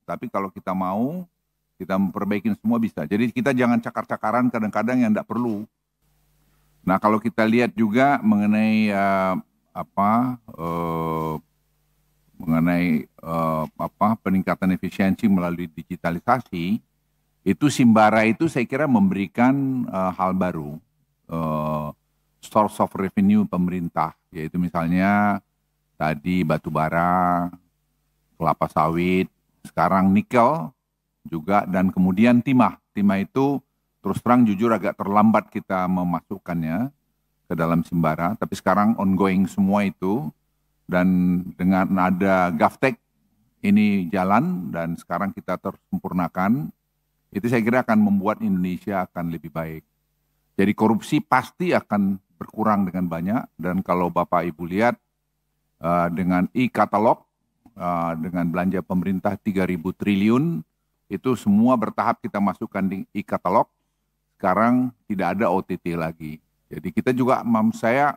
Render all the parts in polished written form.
Tapi kalau kita mau, kita memperbaiki semua bisa. Jadi kita jangan cakar-cakaran kadang-kadang yang tidak perlu. Nah kalau kita lihat juga mengenai peningkatan efisiensi melalui digitalisasi, itu Simbara itu saya kira memberikan hal baru, source of revenue pemerintah, yaitu misalnya tadi batu bara, kelapa sawit, sekarang nikel juga, dan kemudian timah. Timah itu terus terang jujur agak terlambat kita memasukkannya ke dalam Simbara, tapi sekarang ongoing semua itu, dan dengan ada GovTech ini jalan dan sekarang kita tersempurnakan, itu saya kira akan membuat Indonesia akan lebih baik. Jadi korupsi pasti akan berkurang dengan banyak, dan kalau Bapak Ibu lihat dengan e-katalog, dengan belanja pemerintah 3.000 triliun, itu semua bertahap kita masukkan di e-katalog, sekarang tidak ada OTT lagi. Jadi kita juga, saya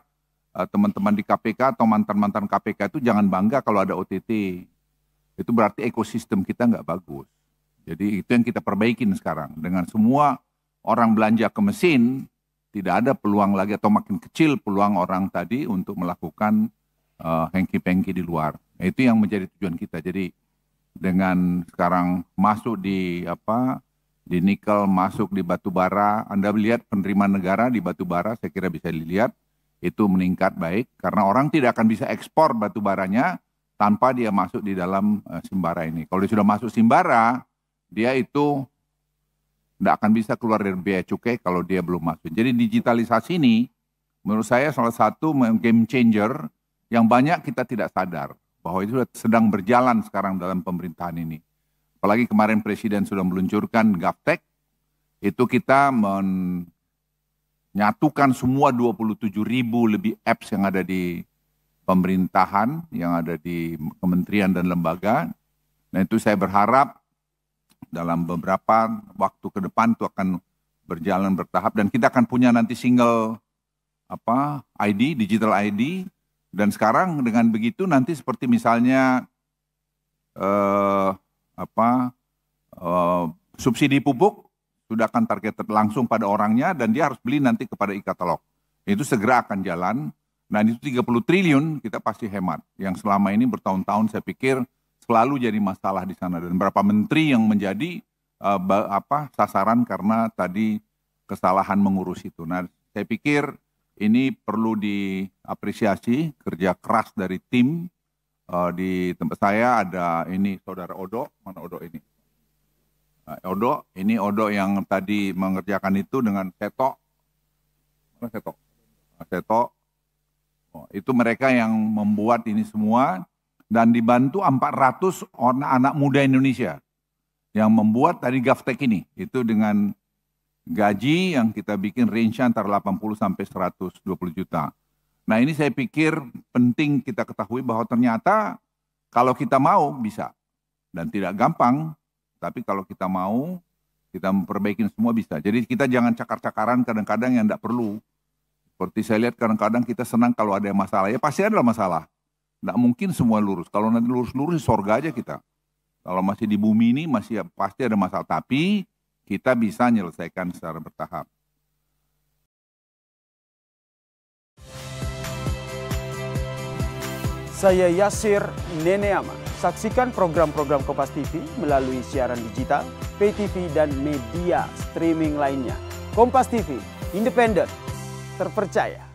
teman-teman di KPK atau mantan-mantan KPK itu jangan bangga kalau ada OTT. Itu berarti ekosistem kita nggak bagus. Jadi itu yang kita perbaikin sekarang. Dengan semua orang belanja ke mesin, tidak ada peluang lagi atau makin kecil peluang orang tadi untuk melakukan hengki-pengki di luar. Nah, itu yang menjadi tujuan kita. Jadi dengan sekarang masuk di nikel, masuk di batu bara, Anda lihat penerimaan negara di batu bara, saya kira bisa dilihat itu meningkat baik karena orang tidak akan bisa ekspor batu baranya tanpa dia masuk di dalam Simbara ini. Kalau dia sudah masuk Simbara, dia itu tidak akan bisa keluar dari biaya cukai kalau dia belum masuk. Jadi digitalisasi ini menurut saya salah satu game changer yang banyak kita tidak sadar bahwa itu sedang berjalan sekarang dalam pemerintahan ini. Apalagi kemarin Presiden sudah meluncurkan GovTech, itu kita menyatukan semua 27.000 lebih apps yang ada di pemerintahan, yang ada di kementerian dan lembaga. Nah itu saya berharap dalam beberapa waktu ke depan itu akan berjalan bertahap, dan kita akan punya nanti single ID, digital ID, dan sekarang dengan begitu nanti seperti misalnya subsidi pupuk sudah akan targeted langsung pada orangnya dan dia harus beli nanti kepada e-katalog. Itu segera akan jalan. Nah itu 30 triliun kita pasti hemat. Yang selama ini bertahun-tahun saya pikir selalu jadi masalah di sana, dan berapa menteri yang menjadi sasaran karena tadi kesalahan mengurus itu. Nah saya pikir ini perlu diapresiasi kerja keras dari tim. Di tempat saya ada ini saudara Odo, mana Odo ini? Odo, ini Odo yang tadi mengerjakan itu dengan Seto. Mana Seto? Seto. Itu mereka yang membuat ini semua, dan dibantu 400 anak muda Indonesia yang membuat tadi GovTech ini. Itu dengan gaji yang kita bikin range antara 80 sampai 120 juta. Nah ini saya pikir penting kita ketahui bahwa ternyata kalau kita mau bisa, dan tidak gampang, tapi kalau kita mau, kita memperbaiki semua bisa. Jadi kita jangan cakar-cakaran kadang-kadang yang tidak perlu. Seperti saya lihat kadang-kadang kita senang kalau ada masalah, ya pasti ada masalah. Tidak mungkin semua lurus, kalau nanti lurus-lurus di sorga aja kita. Kalau masih di bumi ini masih pasti ada masalah, tapi kita bisa menyelesaikan secara bertahap. Saya Yasir Neneama. Saksikan program-program Kompas TV melalui siaran digital, pay TV, dan media streaming lainnya. Kompas TV, independen, terpercaya.